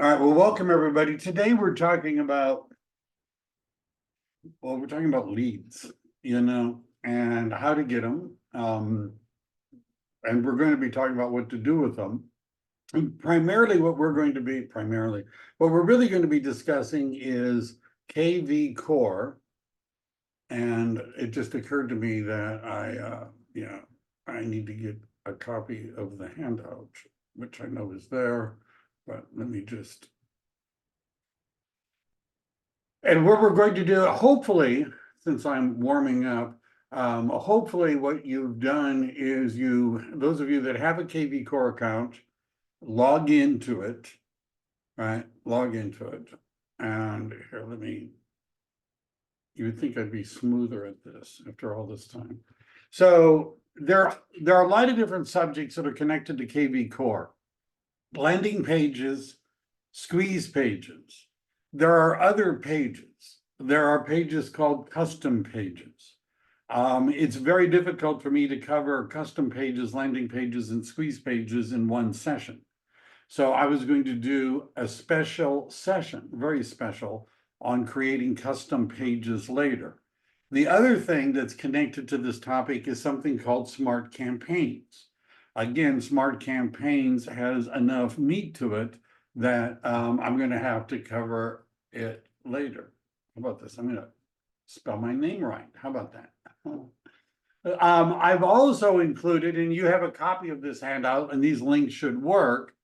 All right, well, welcome everybody. Today we're talking about, leads, and how to get them. And we're going to be talking about what to do with them. And what we're really going to be discussing is kvCORE. And it just occurred to me that I need to get a copy of the handout, which I know is there, but let me just. And what we're going to do, hopefully, since I'm warming up, hopefully what you've done is those of you that have a kvCORE account, log into it, right? Log into it. And here, you would think I'd be smoother at this after all this time. So there are a lot of different subjects that are connected to kvCORE. Landing pages, squeeze pages. There are other pages. There are pages called custom pages. It's very difficult for me to cover custom pages, landing pages, and squeeze pages in one session. So I was going to do a special session, very special, on creating custom pages later. The other thing that's connected to this topic is something called smart campaigns. Again, smart campaigns has enough meat to it that I'm going to have to cover it later. How about this? I'm going to spell my name right. How about that? I've also included, and you have a copy of this handout, and these links should work.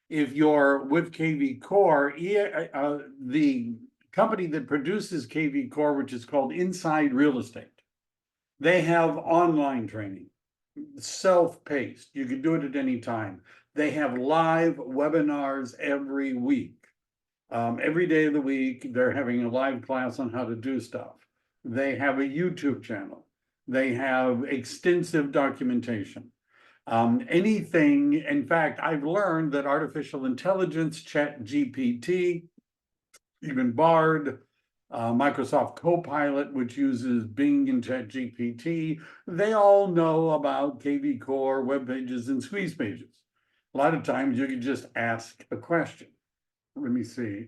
If you're with kvCORE, the company that produces kvCORE, which is called Inside Real Estate, they have online training, self-paced. You can do it at any time. They have live webinars every week. Every day of the week, they're having a live class on how to do stuff. They have a YouTube channel. They have extensive documentation. Anything, in fact, I've learned that artificial intelligence, ChatGPT, even Bard, Microsoft Copilot, which uses Bing and ChatGPT, they all know about kvCORE, web pages, and squeeze pages. A lot of times you can just ask a question. Let me see.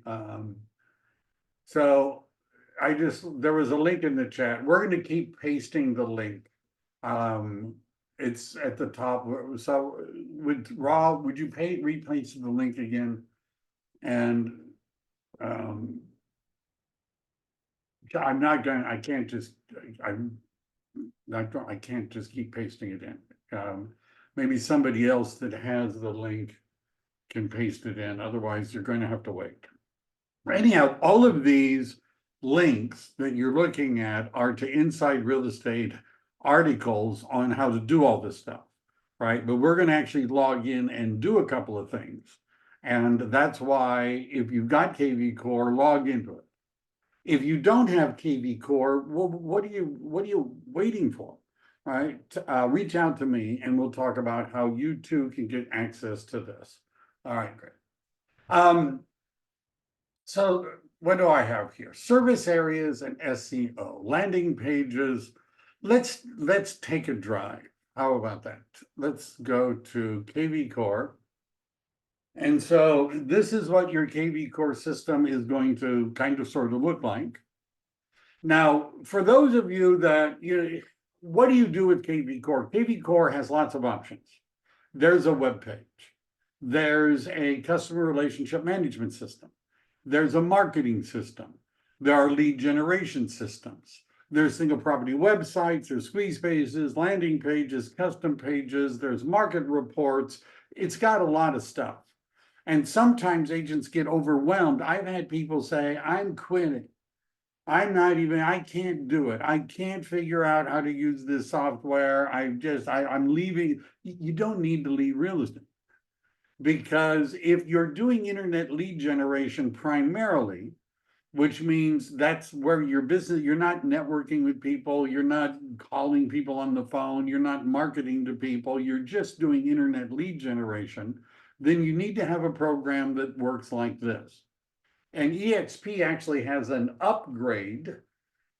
So there was a link in the chat. We're going to keep pasting the link. It's at the top. So Rob, would you replace the link again? And I can't just keep pasting it in. Maybe somebody else that has the link can paste it in. Otherwise, you're going to have to wait. Anyhow, all of these links that you're looking at are to Inside Real Estate articles on how to do all this stuff, right? But we're going to actually log in and do a couple of things. And that's why if you've got kvCORE, log into it. If you don't have kvCORE, well, what are you waiting for, right? Reach out to me and we'll talk about how you too can get access to this. All right, great. So what do I have here? Service areas and SEO, landing pages. Let's take a drive. How about that? Let's go to kvCORE. And so this is what your kvCORE system is going to kind of sort of look like. Now, for those of you that, what do you do with kvCORE? kvCORE has lots of options. There's a web page. There's a customer relationship management system. There's a marketing system. There are lead generation systems. There's single property websites, there's squeeze pages, landing pages, custom pages, there's market reports. It's got a lot of stuff. And sometimes agents get overwhelmed. I've had people say, I'm quitting. I can't do it. I can't figure out how to use this software. I'm leaving. You don't need to leave real estate. Because if you're doing internet lead generation primarily, which means that's where your business, you're not networking with people, you're not calling people on the phone, you're not marketing to people, you're just doing internet lead generation, then you need to have a program that works like this. And EXP actually has an upgrade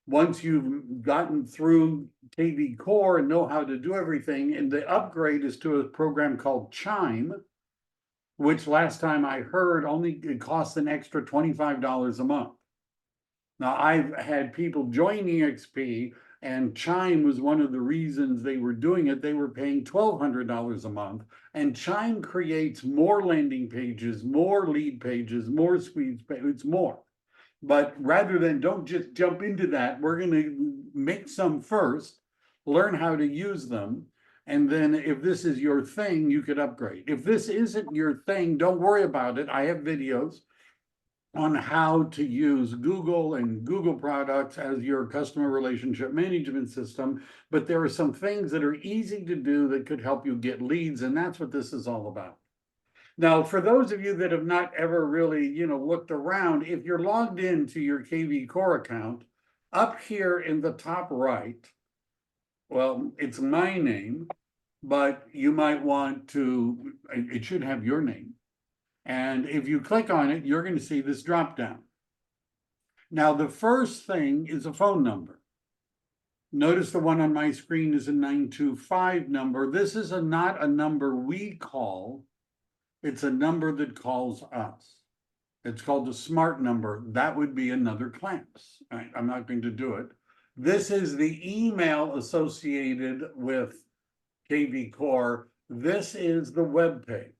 once you've gotten through kvCORE and know how to do everything. And the upgrade is to a program called Chime. which last time I heard only it costs an extra $25 a month. Now, I've had people join EXP, and Chime was one of the reasons they were doing it. They were paying $1,200 a month, and Chime creates more landing pages, more lead pages, more squeeze pages, it's more. But rather than don't just jump into that, we're going to make some first, learn how to use them. And then if this is your thing, you could upgrade. If this isn't your thing, don't worry about it. I have videos on how to use Google and Google products as your customer relationship management system. But there are some things that are easy to do that could help you get leads. And that's what this is all about. Now, for those of you that have not ever really, looked around, if you're logged into your kvCORE account, up here in the top right, well, it's my name, but you might want to, it should have your name. And if you click on it, you're going to see this drop down. Now, the first thing is a phone number. Notice the one on my screen is a 925 number. This is not a number we call. It's a number that calls us. It's called a smart number. That would be another class. Right? I'm not going to do it. This is the email associated with kvCORE. This is the web page.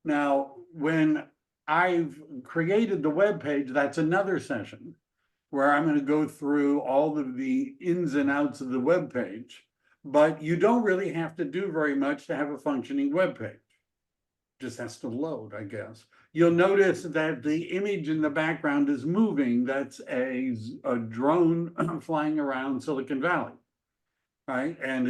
Now, when I've created the web page, that's another session where I'm going to go through all of the ins and outs of the web page. But you don't really have to do very much to have a functioning web page. Just has to load, I guess. You'll notice that the image in the background is moving. That's a drone flying around Silicon Valley, right? And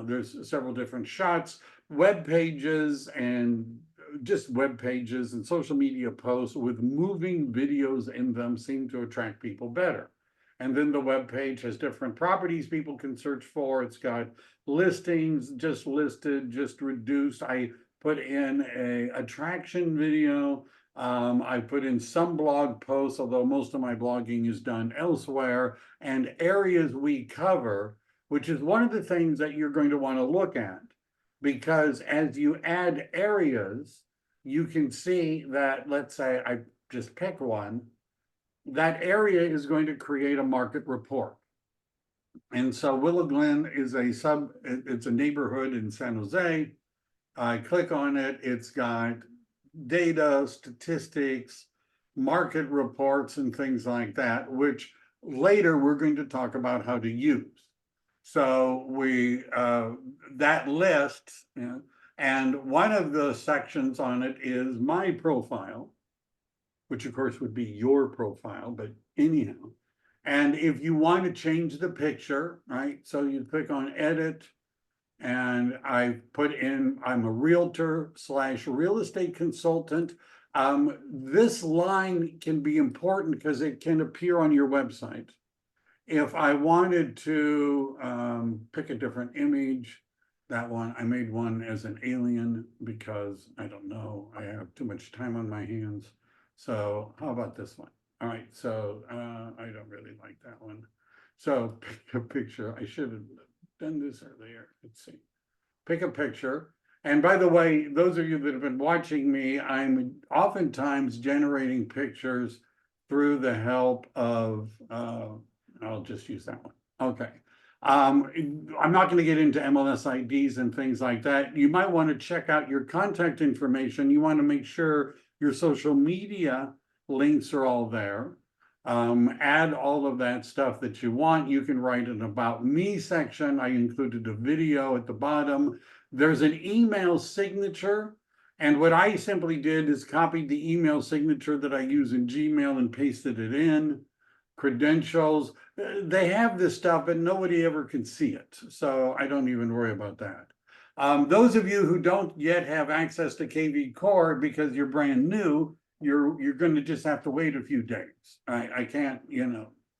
there's several different shots, web pages, and just web pages and social media posts with moving videos in them seem to attract people better. And then the web page has different properties people can search for. It's got listings, just listed, just reduced. I put in a attraction video. I put in some blog posts, although most of my blogging is done elsewhere, and areas we cover, which is one of the things that you're going to want to look at, because as you add areas, you can see that, let's say I just pick one, that area is going to create a market report. And so Willow Glen is it's a neighborhood in San Jose. I click on it, it's got data, statistics, market reports, and things like that, which later we're going to talk about how to use. So that list, and one of the sections on it is my profile, which of course would be your profile, but anyhow. And if you want to change the picture, right, so you click on edit, and I put in, I'm a realtor / real estate consultant. This line can be important because it can appear on your website. If I wanted to pick a different image, that one, I made one as an alien because I don't know, I have too much time on my hands. So how about this one? All right, so I don't really like that one. So pick a picture. I should have done this earlier. Let's see. Pick a picture. And by the way, those of you that have been watching me, I'm oftentimes generating pictures through the help of, I'll just use that one. Okay. I'm not going to get into MLS IDs and things like that. You might want to check out your contact information. You want to make sure your social media links are all there. Add all of that stuff that you want. You can write an About Me section. I included a video at the bottom. There's an email signature. And what I simply did is copied the email signature that I use in Gmail and pasted it in. Credentials. They have this stuff, but nobody ever can see it. So I don't even worry about that. Those of you who don't yet have access to kvCORE because you're brand new, you're going to just have to wait a few days. I can't,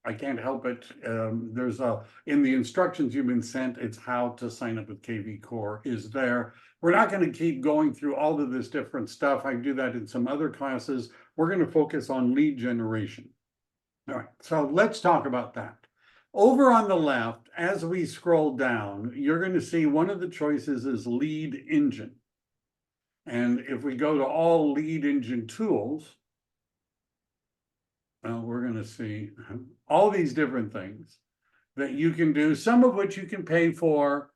I can't help it. There's in the instructions you've been sent, it's how to sign up with kvCORE is there. We're not going to keep going through all of this different stuff. I do that in some other classes. We're going to focus on lead generation. All right, so let's talk about that. Over on the left, as we scroll down, you're going to see one of the choices is lead engine. And if we go to all lead engine tools, we're going to see all these different things that you can do, some of which you can pay for,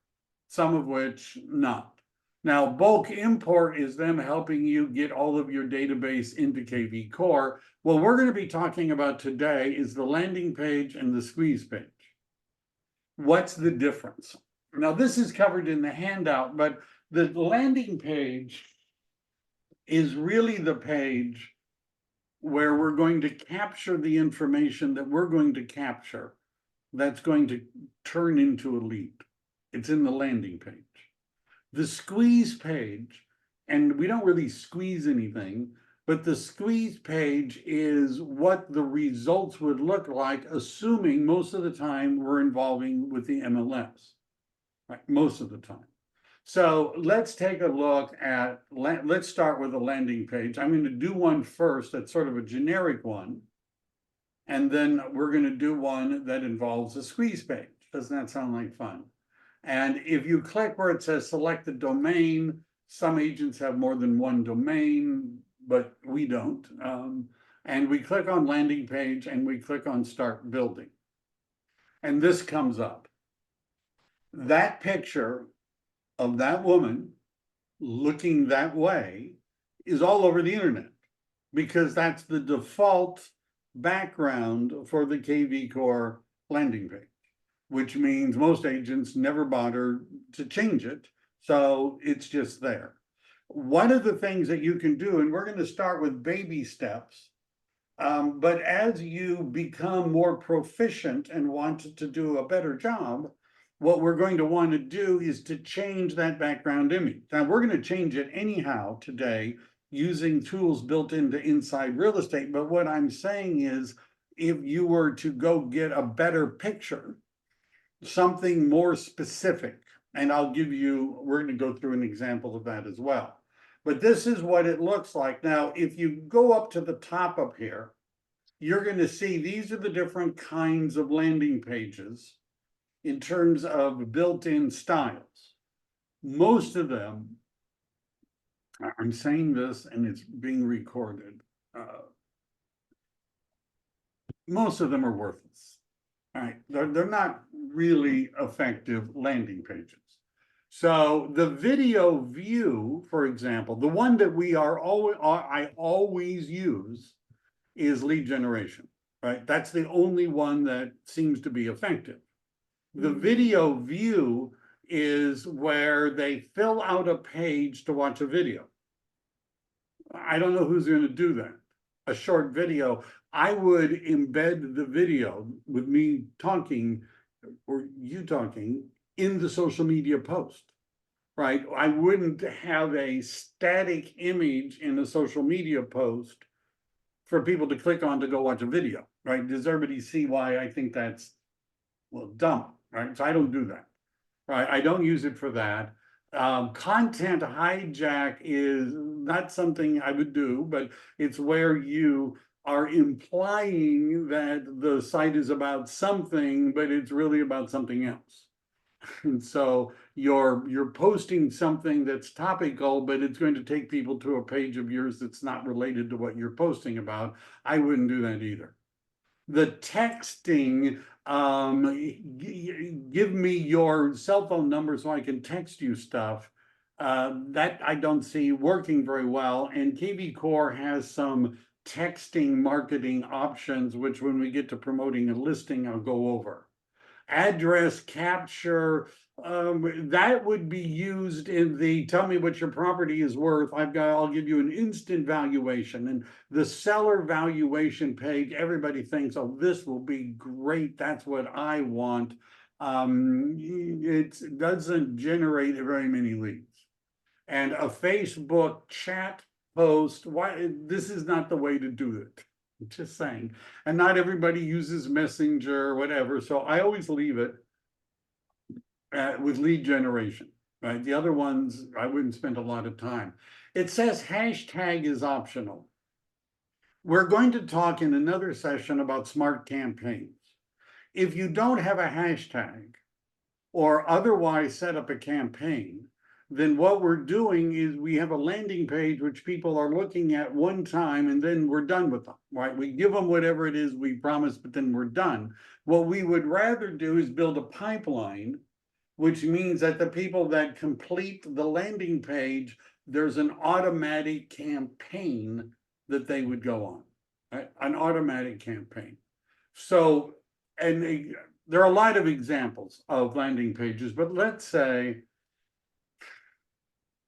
some of which not. Now, bulk import is them helping you get all of your database into kvCORE. What we're going to be talking about today is the landing page and the squeeze page. What's the difference? Now, this is covered in the handout, but the landing page is really the page where we're going to capture the information that we're going to capture that's going to turn into a lead. It's in the landing page. The squeeze page, and we don't really squeeze anything, but the squeeze page is what the results would look like, assuming most of the time we're involving with the MLS, right? Most of the time. So let's take a look at, let's start with a landing page. I'm going to do one first that's sort of a generic one. And then we're going to do one that involves a squeeze page. Doesn't that sound like fun? And if you click where it says select the domain, some agents have more than one domain, but we don't. And we click on landing page and we click on start building. And this comes up. That picture of that woman looking that way is all over the internet because that's the default background for the kvCORE landing page, which means most agents never bother to change it. So it's just there. One of the things that you can do, and we're going to start with baby steps, but as you become more proficient and want to do a better job, what we're going to want to do is to change that background image. Now, we're going to change it anyhow today using tools built into Inside Real Estate. But what I'm saying is, if you were to go get a better picture, something more specific, and I'll give you, we're going to go through an example of that as well. But this is what it looks like. Now, if you go up to the top up here, you're going to see these are the different kinds of landing pages in terms of built-in styles. Most of them, I'm saying this and it's being recorded, most of them are worthless. All right, they're not really effective landing pages. So the video view, for example, the one that I always use is lead generation, right? That's the only one that seems to be effective. The video view is where they fill out a page to watch a video. I don't know who's going to do that. A short video, I would embed the video with me talking or you talking in the social media post, right? I wouldn't have a static image in a social media post for people to click on to go watch a video, right? Does everybody see why I think that's, well, dumb, right? So I don't do that, right? I don't use it for that. Content hijack is not something I would do, but it's where you are implying that the site is about something, but it's really about something else. And so you're posting something that's topical, but it's going to take people to a page of yours that's not related to what you're posting about. I wouldn't do that either. The texting, give me your cell phone number so I can text you stuff. That I don't see working very well. And kvCORE has some texting marketing options, which when we get to promoting a listing, I'll go over. Address capture, that would be used in the tell me what your property is worth. I'll give you an instant valuation. And the seller valuation page, everybody thinks, oh, this will be great. That's what I want. It doesn't generate very many leads. And a Facebook chat post, this is not the way to do it. Just saying. And not everybody uses Messenger or whatever. So I always leave it with lead generation, right? The other ones, I wouldn't spend a lot of time. It says hashtag is optional. We're going to talk in another session about smart campaigns. If you don't have a hashtag or otherwise set up a campaign, then what we're doing is we have a landing page which people are looking at one time and then we're done with them, right? We give them whatever it is we promised, but then we're done. What we would rather do is build a pipeline, which means that the people that complete the landing page, there's an automatic campaign that they would go on, right? An automatic campaign. So, and there are a lot of examples of landing pages, but let's say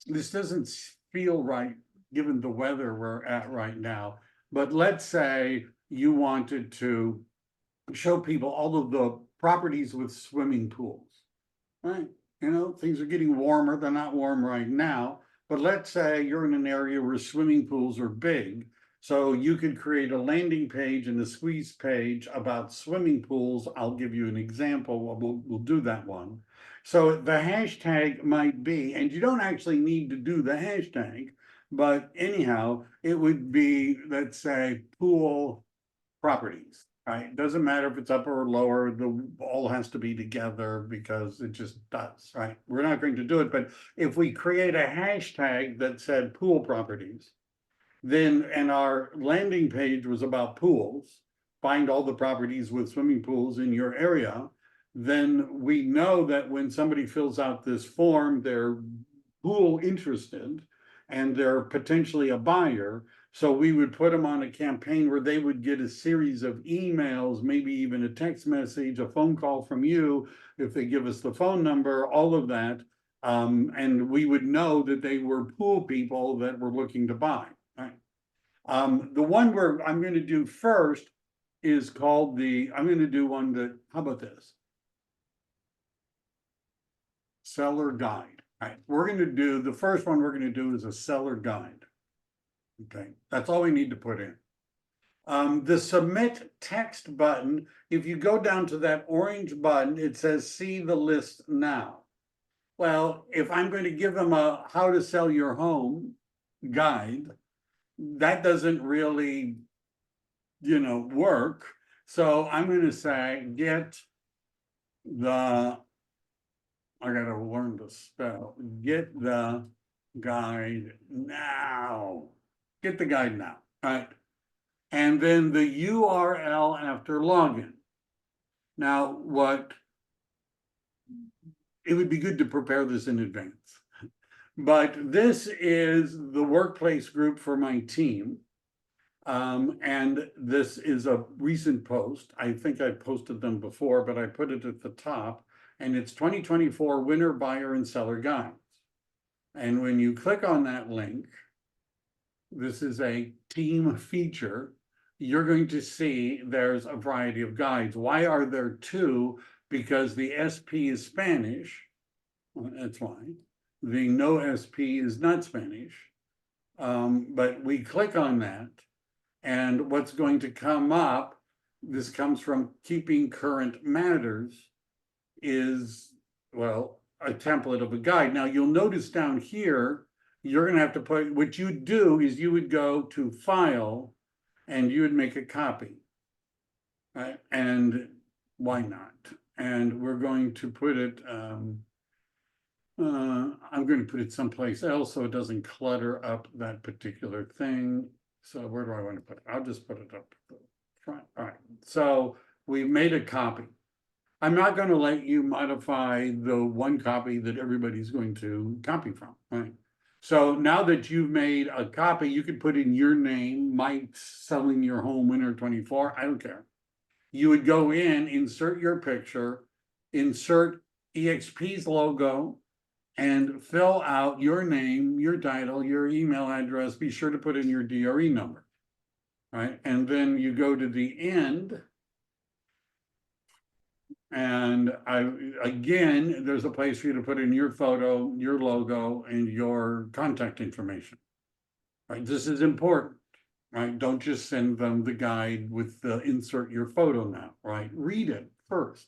this doesn't feel right given the weather we're at right now, but let's say you wanted to show people all of the properties with swimming pools, right? You know, things are getting warmer. They're not warm right now, but let's say you're in an area where swimming pools are big. So you could create a landing page and a squeeze page about swimming pools. I'll give you an example. We'll do that one. So the hashtag might be, and you don't actually need to do the hashtag, but anyhow, it would be, let's say, pool properties, right? Doesn't matter if it's upper or lower, the all has to be together because it just does, right? We're not going to do it, but if we create a hashtag that said pool properties, then, and our landing page was about pools, find all the properties with swimming pools in your area, then we know that when somebody fills out this form, they're pool interested and they're potentially a buyer. So we would put them on a campaign where they would get a series of emails, maybe even a text message, a phone call from you, if they give us the phone number, all of that. And we would know that they were pool people that were looking to buy. Right. The one where I'm going to do first is called I'm going to do one that, how about this? Seller guide. All right. We're going to do, the first one we're going to do is a seller guide. Okay. That's all we need to put in. The submit text button, if you go down to that orange button, it says see the list now. Well, if I'm going to give them a how to sell your home guide, that doesn't really, work. So I'm going to say get the, I got to learn to spell, get the guide now. Get the guide now, right? And then the URL after login. Now, it would be good to prepare this in advance, but this is the workplace group for my team. And this is a recent post. I think I posted them before, but I put it at the top, and it's 2024 winner, buyer, and seller guides. And when you click on that link, this is a team feature, you're going to see there's a variety of guides. Why are there two? Because the SP is Spanish. Well, that's why. The no SP is not Spanish. But we click on that, and what's going to come up, this comes from Keeping Current Matters, is, well, a template of a guide. Now you'll notice down here, you're going to have to put, what you do is you would go to File and you would make a copy, right? And why not? And we're going to put it, I'm going to put it someplace else so it doesn't clutter up that particular thing. So where do I want to put it? I'll just put it up front. All right. So we made a copy. I'm not going to let you modify the one copy that everybody's going to copy from, right? So now that you've made a copy, you could put in your name, Mike selling your home winter 24. I don't care. You would go in, insert your picture, insert EXP's logo, and fill out your name, your title, your email address. Be sure to put in your DRE number, right? And then you go to the end, and again, there's a place for you to put in your photo, your logo, and your contact information, right? This is important, right? Don't just send them the guide with the insert your photo now, right? Read it first.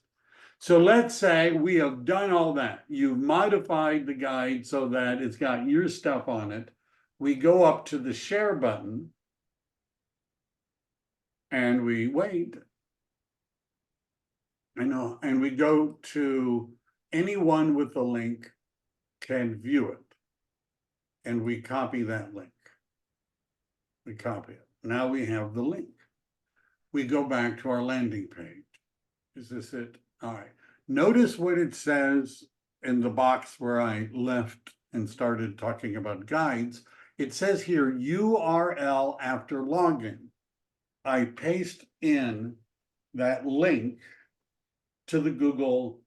So let's say we have done all that. You've modified the guide so that it's got your stuff on it. We go up to the share button and we wait. I know, and we go to anyone with the link can view it. and we copy that link. We copy it. Now we have the link. We go back to our landing page. Is this it? All right. Notice what it says in the box where I left and started talking about guides. It says here URL after login. I paste in that link to the Google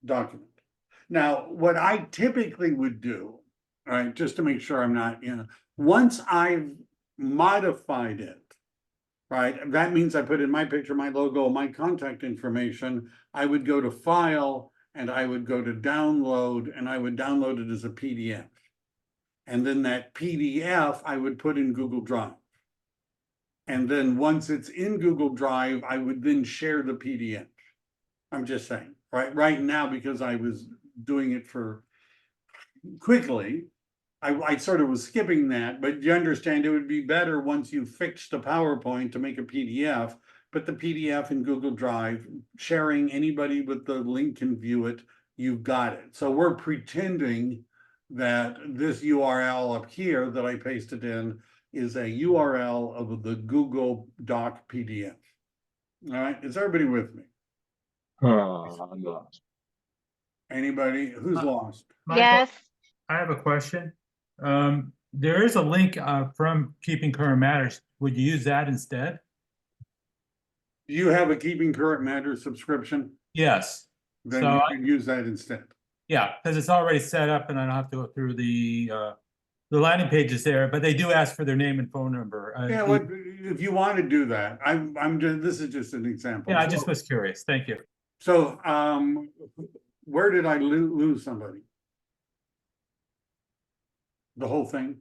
document. Now, what I typically would do, right, just to make sure I'm not, once I've modified it, right, that means I put in my picture, my logo, my contact information, I would go to File, and I would go to Download, and I would download it as a PDF. And then that PDF, I would put in Google Drive. And then once it's in Google Drive, I would then share the PDF. I'm just saying, right now, because I was doing it for quickly, I sort of was skipping that, but you understand it would be better once you fixed a PowerPoint to make a PDF, put the PDF in Google Drive, sharing, anybody with the link can view it, you've got it. So we're pretending that this URL up here that I pasted in is a URL of the Google Doc PDF. All right, is everybody with me? I'm lost. Anybody who's lost? Michael, Yes. I have a question. There is a link from Keeping Current Matters. Would you use that instead? Do you have a Keeping Current Matters subscription? Yes. Then So you can use that instead. Yeah, because it's already set up and I don't have to go through the landing pages there, but they do ask for their name and phone number. Yeah, well, if you want to do that, I'm just, this is just an example. Yeah, I just was curious. Thank you. So, where did I lose somebody? The whole thing?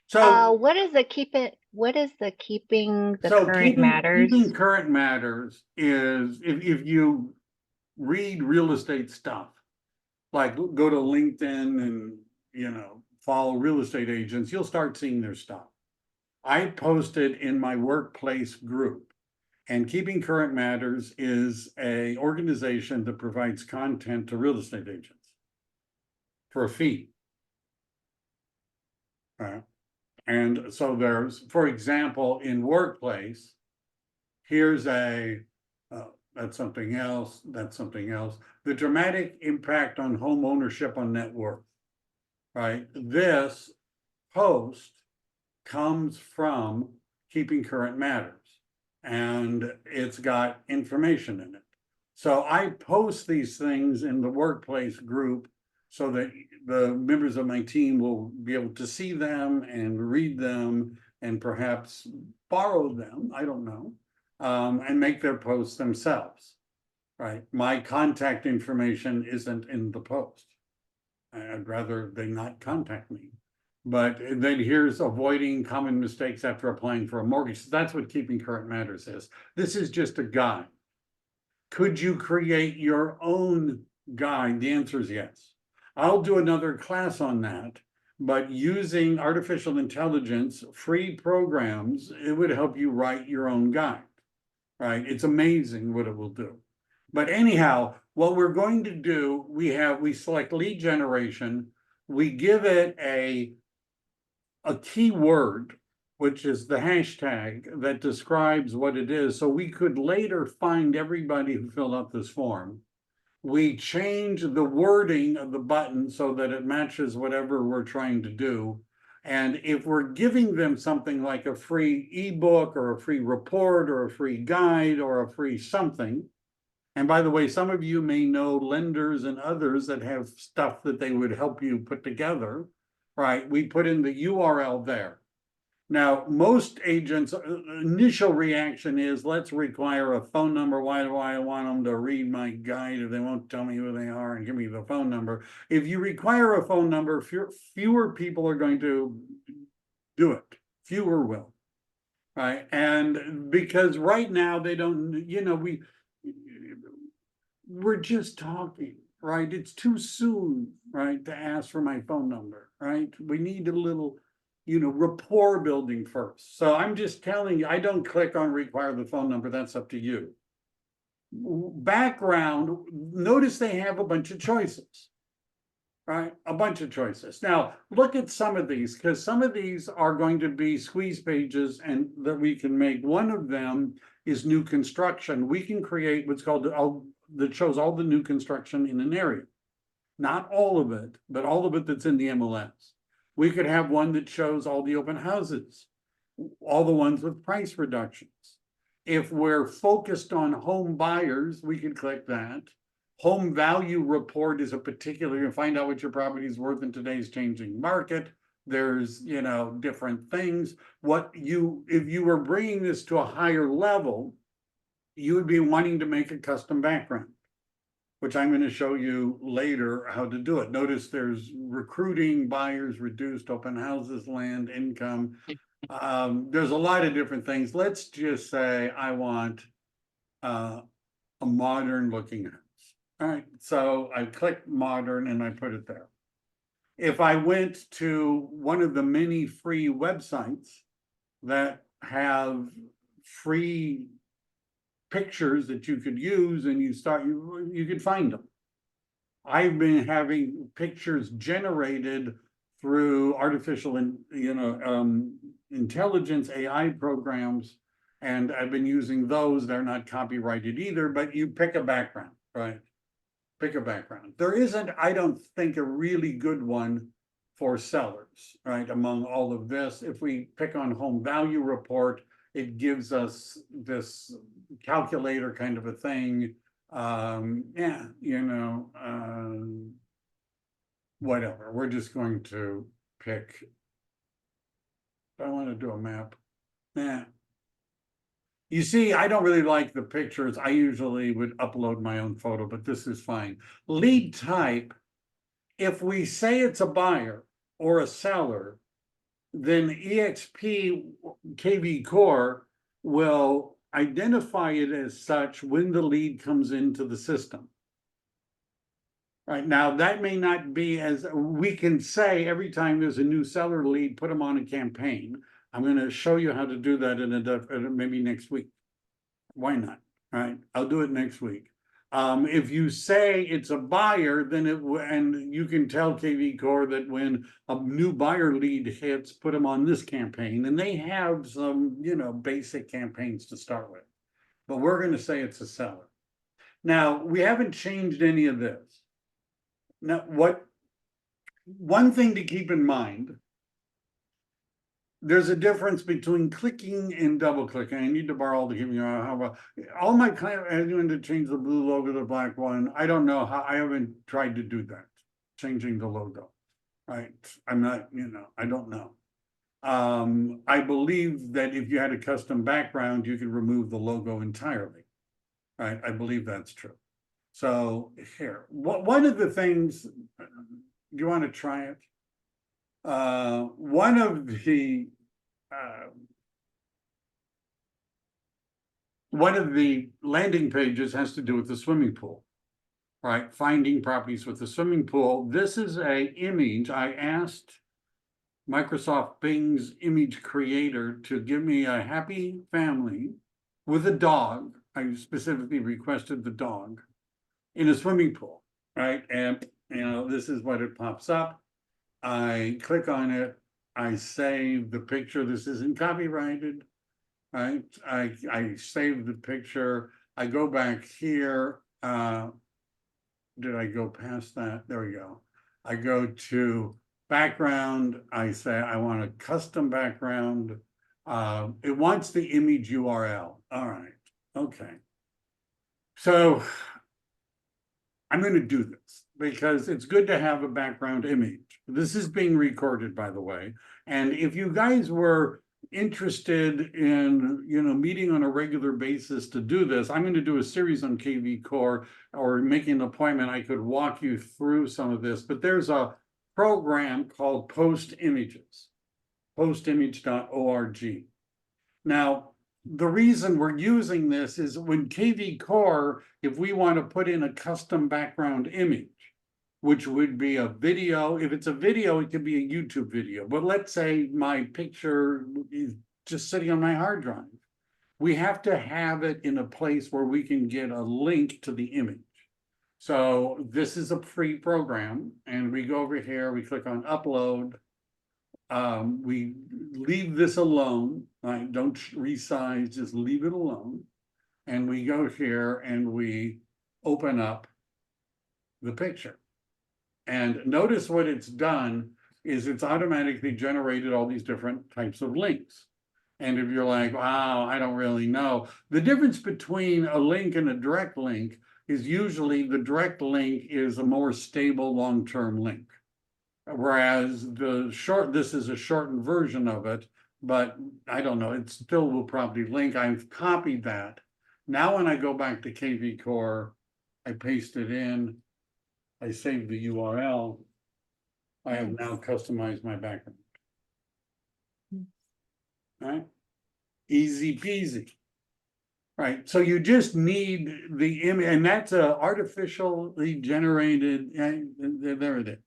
So, What is the keeping the so current matters? keeping current matters is if you read real estate stuff, like go to LinkedIn and, follow real estate agents, you'll start seeing their stuff. I posted in my workplace group, and Keeping Current Matters is a organization that provides content to real estate agents for a fee. And so there's, for example, in workplace, here's that's something else, that's something else. The dramatic impact on home ownership on net worth, right? This post comes from Keeping Current Matters, and it's got information in it. So I post these things in the workplace group so that the members of my team will be able to see them and read them and perhaps borrow them, I don't know, and make their posts themselves, right? My contact information isn't in the post. I'd rather they not contact me. But then here's avoiding common mistakes after applying for a mortgage. That's what Keeping Current Matters is. This is just a guide. Could you create your own guide? The answer is yes. I'll do another class on that, but using artificial intelligence, free programs, it would help you write your own guide, right? It's amazing what it will do. But anyhow, what we're going to do, we select lead generation, we give it a keyword, which is the hashtag that describes what it is. So we could later find everybody who filled out this form. We change the wording of the button so that it matches whatever we're trying to do. And if we're giving them something like a free ebook or a free report or a free guide or a free something, and by the way, some of you may know lenders and others that have stuff that they would help you put together, right? We put in the URL there. Now, most agents' initial reaction is, let's require a phone number. Why do I want them to read my guide if they won't tell me who they are and give me the phone number? If you require a phone number, fewer people are going to do it. Fewer will, right? And because right now they don't, we're just talking, right? It's too soon, right, to ask for my phone number, right? We need a little, rapport building first. So I'm just telling you, I don't click on require the phone number. That's up to you. Background, notice they have a bunch of choices, right? A bunch of choices. Now, look at some of these, because some of these are going to be squeeze pages and that we can make. One of them is new construction. We can create what's called, that shows all the new construction in an area. Not all of it, but all of it that's in the MLS. We could have one that shows all the open houses, all the ones with price reductions. If we're focused on home buyers, we can click that. Home value report is a particular, you find out what your property is worth in today's changing market. There's, different things. If you were bringing this to a higher level, you would be wanting to make a custom background, which I'm going to show you later how to do it. Notice there's recruiting, buyers, reduced, open houses, land, income. There's a lot of different things. Let's just say I want a modern looking house. All right, so I click modern and I put it there. If I went to one of the many free websites that have free pictures that you could use and you could find them. I've been having pictures generated through artificial intelligence AI programs, and I've been using those. They're not copyrighted either, but you pick a background, right? Pick a background. There isn't, I don't think, a really good one for sellers, right? Among all of this, if we pick on home value report, it gives us this calculator kind of a thing. Whatever. We're just going to pick. I want to do a map. You see, I don't really like the pictures. I usually would upload my own photo, but this is fine. Lead type, if we say it's a buyer or a seller, then EXP kvCORE will identify it as such when the lead comes into the system. Right now, that may not be as we can say every time there's a new seller lead, put them on a campaign. I'm going to show you how to do that in maybe next week. Why not? All right, I'll do it next week. If you say it's a buyer, then and you can tell kvCORE that when a new buyer lead hits, put them on this campaign, and they have some, basic campaigns to start with. But we're going to say it's a seller. Now, we haven't changed any of this. Now, one thing to keep in mind, there's a difference between clicking and double clicking. I need to borrow all the giving how about all my clients are doing to change the blue logo to the black one. I don't know how. I haven't tried to do that, changing the logo. Right? I'm not, I don't know. I believe that if you had a custom background, you could remove the logo entirely. Right? I believe that's true. So here, one of the things, do you want to try it? One of the landing pages has to do with the swimming pool, right? Finding properties with the swimming pool. This is an image. I asked Microsoft Bing's image creator to give me a happy family with a dog. I specifically requested the dog in a swimming pool, right? And, this is what it pops up. I click on it. I save the picture. This isn't copyrighted, right? I save the picture. I go back here. Did I go past that? There we go. I go to background. I say I want a custom background. It wants the image URL. All right. Okay. So I'm going to do this because it's good to have a background image. This is being recorded, by the way. And if you guys were interested in, meeting on a regular basis to do this, I'm going to do a series on kvCORE or making an appointment. I could walk you through some of this, but there's a program called Post Images, postimage.org. Now, the reason we're using this is when kvCORE, if we want to put in a custom background image, which would be a video. If it's a video, it could be a YouTube video. But let's say my picture is just sitting on my hard drive. We have to have it in a place where we can get a link to the image. So this is a free program, and we go over here, we click on upload. We leave this alone, right? Don't resize, just leave it alone. And we go here and we open up the picture. And notice what it's done is it's automatically generated all these different types of links. And if you're like, wow, I don't really know, the difference between a link and a direct link is usually the direct link is a more stable long-term link. Whereas this is a shortened version of it, but I don't know, it still will probably link. I've copied that. Now, when I go back to kvCORE, I paste it in, I save the URL. I have now customized my background. Right? Easy peasy. Right, so you just need the image, and that's a artificially generated, there it is.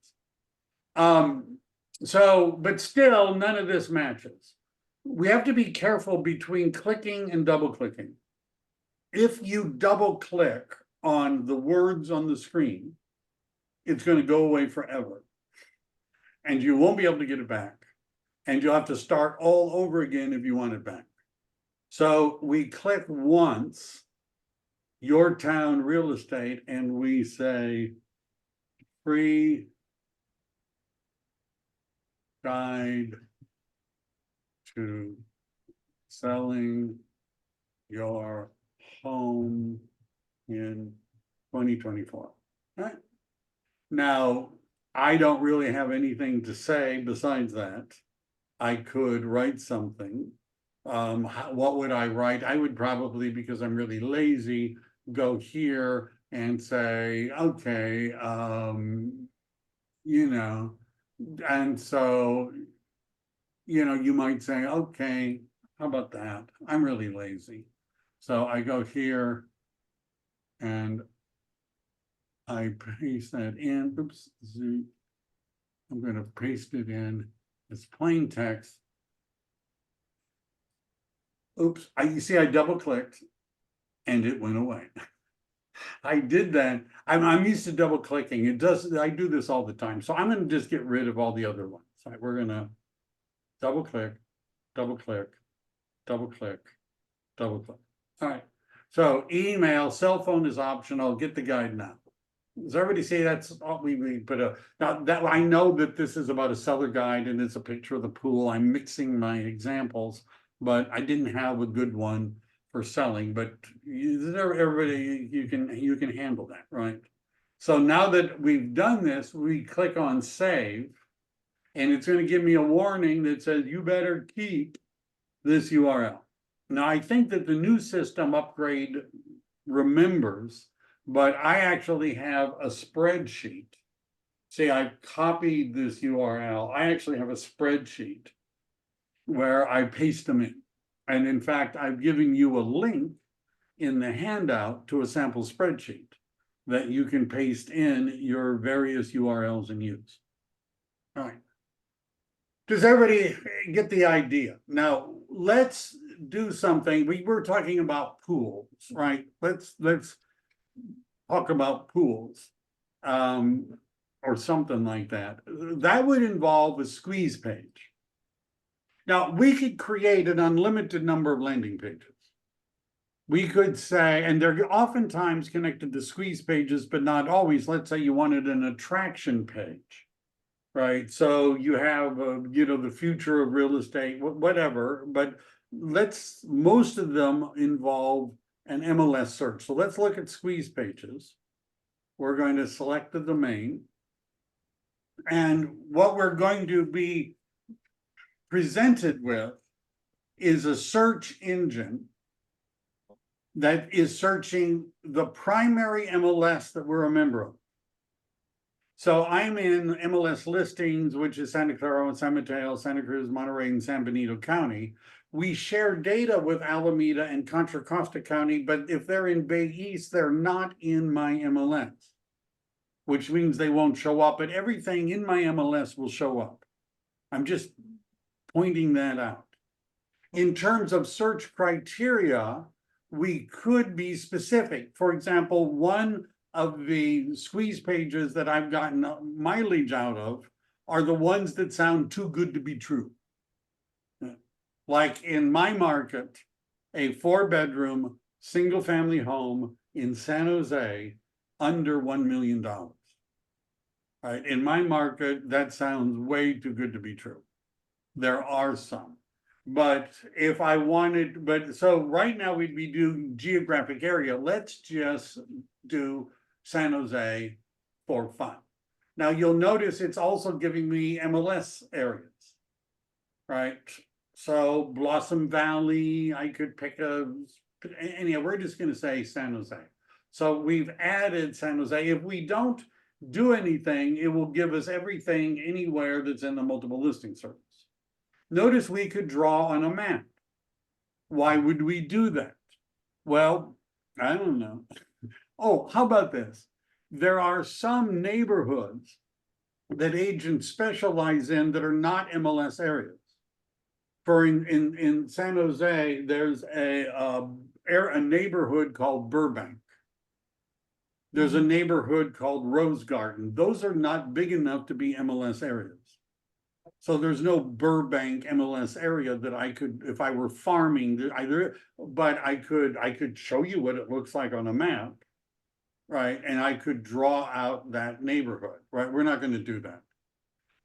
So, but still, none of this matches. We have to be careful between clicking and double clicking. If you double click on the words on the screen, it's going to go away forever. And you won't be able to get it back. And you'll have to start all over again if you want it back. So we click once, Your Town Real Estate, and we say free guide to selling your home in 2024. Right? Now, I don't really have anything to say besides that. I could write something. What would I write? I would probably, because I'm really lazy, go here and say, okay, you know, and so, you know, you might say, okay, how about that? I'm really lazy. So I go here and I paste that in. Oops, I'm going to paste it in as plain text. Oops, you see, I double clicked and it went away. I did that. I'm used to double clicking. I do this all the time. So I'm going to just get rid of all the other ones. Right, we're going to double click, double click, double click, double click. All right. So email, cell phone is optional. Get the guide now. Does everybody see that's all we put a now that I know that this is about a seller guide and it's a picture of the pool. I'm mixing my examples, but I didn't have a good one for selling. But everybody, you can handle that, right? So now that we've done this, we click on save, and it's going to give me a warning that says you better keep this URL. Now I think that the new system upgrade remembers. But I actually have a spreadsheet. See, I copied this URL. I actually have a spreadsheet where I paste them in. And in fact, I've given you a link in the handout to a sample spreadsheet that you can paste in your various URLs and use. All right. Does everybody get the idea? Now, let's do something. We were talking about pools, right? Let's talk about pools, or something like that. That would involve a squeeze page. Now, we could create an unlimited number of landing pages. We could say, and they're oftentimes connected to squeeze pages, but not always. Let's say you wanted an attraction page, right? So you have, you know, the future of real estate, whatever, but most of them involve an MLS search. So let's look at squeeze pages. We're going to select the domain. And what we're going to be presented with is a search engine that is searching the primary MLS that we're a member of. So I'm in MLS listings, which is Santa Clara, San Mateo, Santa Cruz, Monterey, and San Benito County. We share data with Alameda and Contra Costa County, but if they're in Bay East, they're not in my MLS, which means they won't show up, but everything in my MLS will show up. I'm just pointing that out. In terms of search criteria, we could be specific. For example, one of the squeeze pages that I've gotten mileage out of are the ones that sound too good to be true. Like in my market, a 4-bedroom, single-family home in San Jose, under $1 million. Right, in my market, that sounds way too good to be true. There are some. But if I wanted, so right now we'd be doing geographic area. Let's just do San Jose for fun. Now you'll notice it's also giving me MLS areas, right? So Blossom Valley, I could pick anyhow, we're just gonna say San Jose. So we've added San Jose. If we don't do anything, it will give us everything anywhere that's in the multiple listing service. Notice we could draw on a map. Why would we do that? Well, I don't know. Oh, how about this? There are some neighborhoods that agents specialize in that are not MLS areas. For in San Jose, there's a neighborhood called Burbank. There's a neighborhood called Rose Garden. Those are not big enough to be MLS areas. So there's no Burbank MLS area that I could, if I were farming either, but I could show you what it looks like on a map, right? And I could draw out that neighborhood, right? We're not going to do that.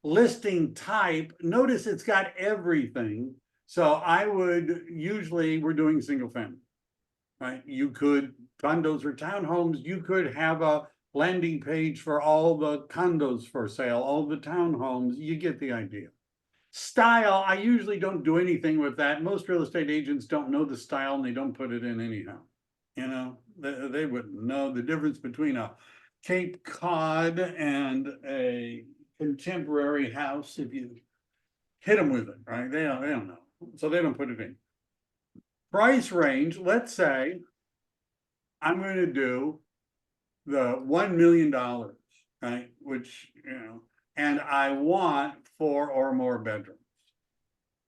Listing type, notice it's got everything. So I would usually, we're doing single family, right? You could, condos or townhomes, you could have a landing page for all the condos for sale, all the townhomes, you get the idea. Style, I usually don't do anything with that. Most real estate agents don't know the style and they don't put it in anyhow. You know, they wouldn't know the difference between a Cape Cod and a contemporary house if you hit them with it, right? They don't know. So they don't put it in. Price range, let's say I'm going to do the $1 million, right? Which, you know, and I want 4 or more bedrooms.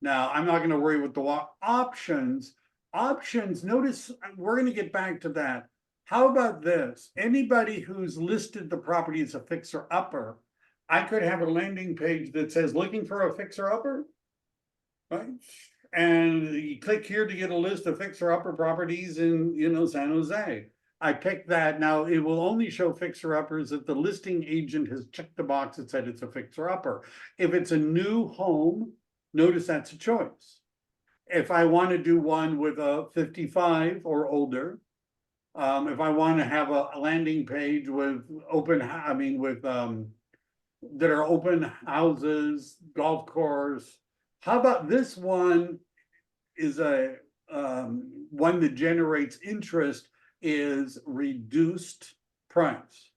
Now, I'm not going to worry with the options. Options, notice we're going to get back to that. How about this? Anybody who's listed the property as a fixer-upper, I could have a landing page that says looking for a fixer-upper, right? And you click here to get a list of fixer-upper properties in, you know, San Jose. I picked that. Now it will only show fixer-uppers if the listing agent has checked the box that said it's a fixer-upper. If it's a new home, notice that's a choice. If I want to do one with a 55 or older, if I want to have a landing page with that are open houses, golf course. How about this one is a one that generates interest, is reduced price.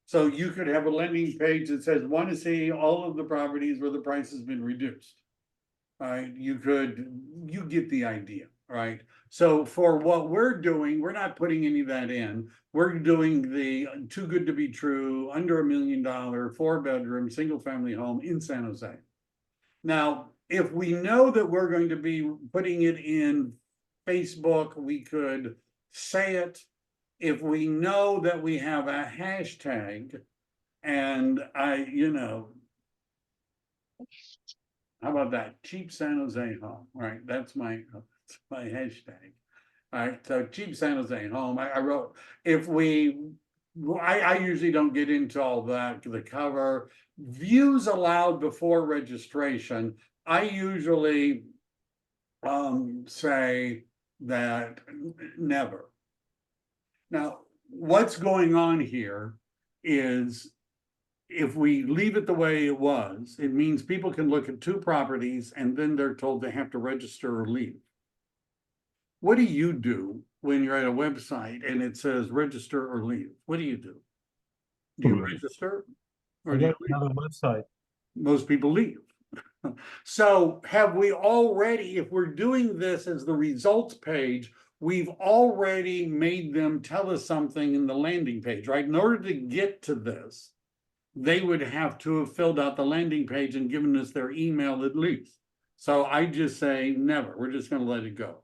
So you could have a landing page that says, want to see all of the properties where the price has been reduced. Right? You get the idea, right? So for what we're doing, we're not putting any of that in. We're doing the too good to be true, under $1 million, 4-bedroom, single family home in San Jose. Now, if we know that we're going to be putting it in Facebook, we could say it. If we know that we have a hashtag, and how about that? Cheap San Jose home, right? That's my hashtag. All right, so cheap San Jose home. I wrote, I usually don't get into all that, the cover. Views allowed before registration. I usually say that never. Now, what's going on here is if we leave it the way it was, it means people can look at 2 properties and then they're told they have to register or leave. What do you do when you're at a website and it says register or leave? What do you do? Do you register or do you leave? Another website. Most people leave. So have we already, if we're doing this as the results page, we've already made them tell us something in the landing page, right? In order to get to this, they would have to have filled out the landing page and given us their email at least. So I just say never. We're just going to let it go.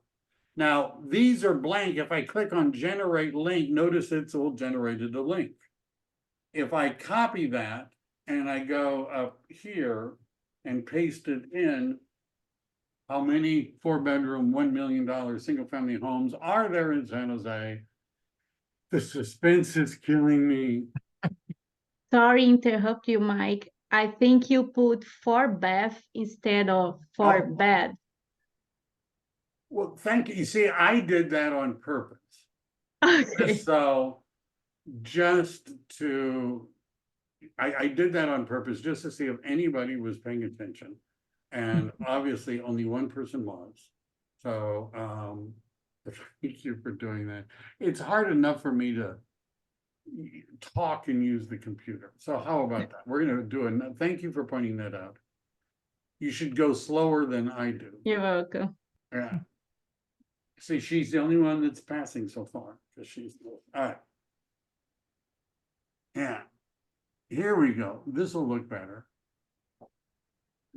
Now, these are blank. If I click on generate link, notice it's all generated a link. If I copy that and I go up here and paste it in, how many 4-bedroom, $1 million single family homes are there in San Jose? The suspense is killing me. Sorry, interrupt you, Mike. I think you put for bath instead of for Oh. bed. Well, thank you. You see, I did that on purpose. Okay. So just to, I did that on purpose just to see if anybody was paying attention. And obviously only one person was. So thank you for doing that. It's hard enough for me to talk and use the computer. So how about that? We're gonna do it. Thank you for pointing that out. You should go slower than I do. You're welcome. Yeah. See, she's the only one that's passing so far, because she's, all right. Yeah. Here we go. This will look better.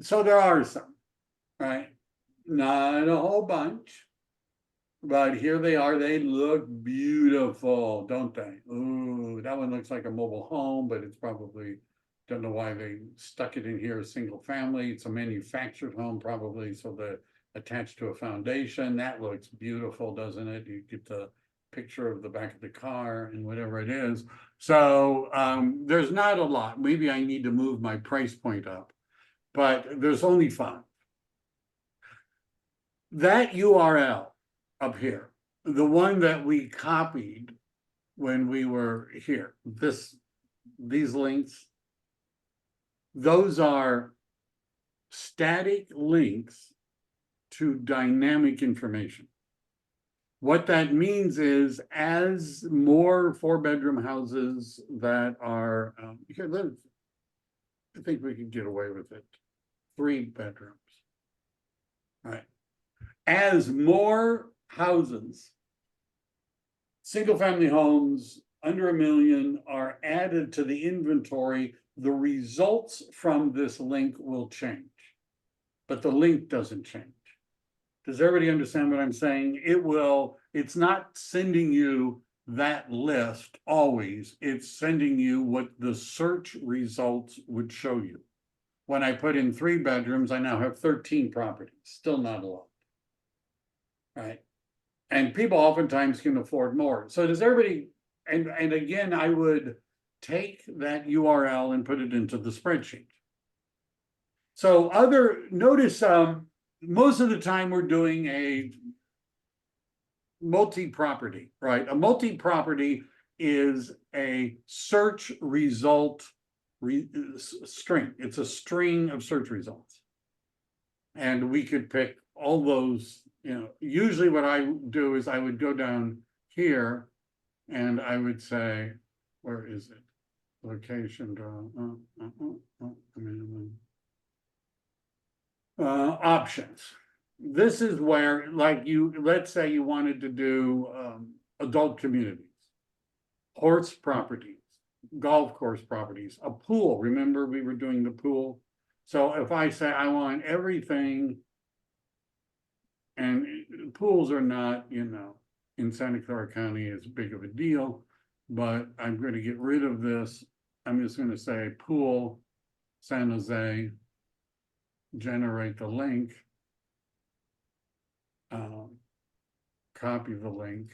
So there are some, right? Not a whole bunch. But here they are. They look beautiful, don't they? Ooh, that one looks like a mobile home, but it's probably, don't know why they stuck it in here, a single family. It's a manufactured home probably, so the attached to a foundation. That looks beautiful, doesn't it? You get the picture of the back of the car and whatever it is. So there's not a lot. Maybe I need to move my price point up, but there's only 5. That URL up here, the one that we copied when we were here, these links, those are static links to dynamic information. What that means is, as more 4-bedroom houses that are here, I think we could get away with it. 3 bedrooms. All right. As more houses, single family homes under $1 million are added to the inventory, the results from this link will change, but the link doesn't change. Does everybody understand what I'm saying? It's not sending you that list always. It's sending you what the search results would show you. When I put in 3 bedrooms, I now have 13 properties, still not a lot. Right? And people oftentimes can afford more. So does everybody, and again, I would take that URL and put it into the spreadsheet. So notice most of the time we're doing a multi-property, right? A multi-property is a search result string. It's a string of search results. And we could pick all those, usually what I do is I would go down here and I would say, where is it? Location, options. This is where, like, let's say you wanted to do adult communities, horse properties, golf course properties, a pool. Remember we were doing the pool? So if I say I want everything, and pools are not, in Santa Clara County as big of a deal, but I'm going to get rid of this. I'm just going to say pool, San Jose, generate the link, copy the link.